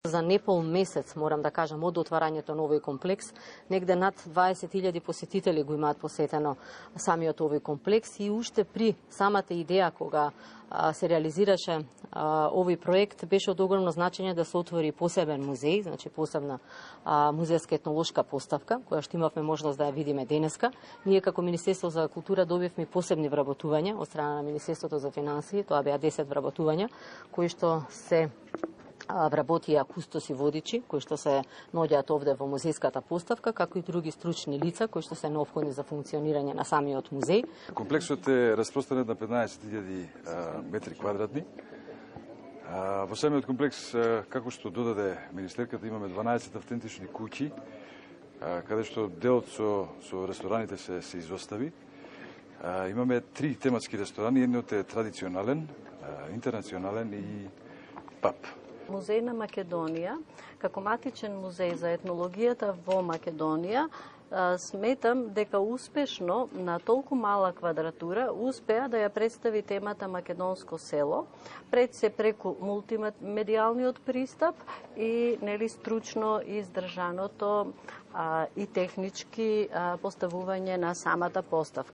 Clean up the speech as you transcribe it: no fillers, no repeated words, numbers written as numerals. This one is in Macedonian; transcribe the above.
За непол месец, морам да кажам, од отварањето на овој комплекс, негде над 20.000 посетители го имаат посетено самиот овој комплекс и уште при самата идеја кога се реализираше овој проект, беше од огромно значење да се отвори посебен музеј, значи посебна музејска етнолошка поставка, која што имавме можност да ја видиме денеска. Ние како Министерство за култура добивме посебни вработувања од страна на Министерството за финансии, тоа беа 10 вработувања, кои што се вработија кустоси водичи, кои што се наоѓаат овде во музејската поставка, како и други стручни лица, кои што се неопходни за функционирање на самиот музеј. Комплексот е распространет на 15.000 метри квадратни. Во самиот комплекс, како што додаде министерката, имаме 12 автентични куќи, каде што делот со рестораните се изостави. Имаме 3 тематски ресторани, едниот е традиционален, интернационален и паб. Музеј на Македонија, како матичен музеј за етнологијата во Македонија, сметам дека успешно на толку мала квадратура успеа да ја представи темата Македонско село, пред се преку мултимедијалниот пристап и стручно издржаното и технички поставување на самата поставка.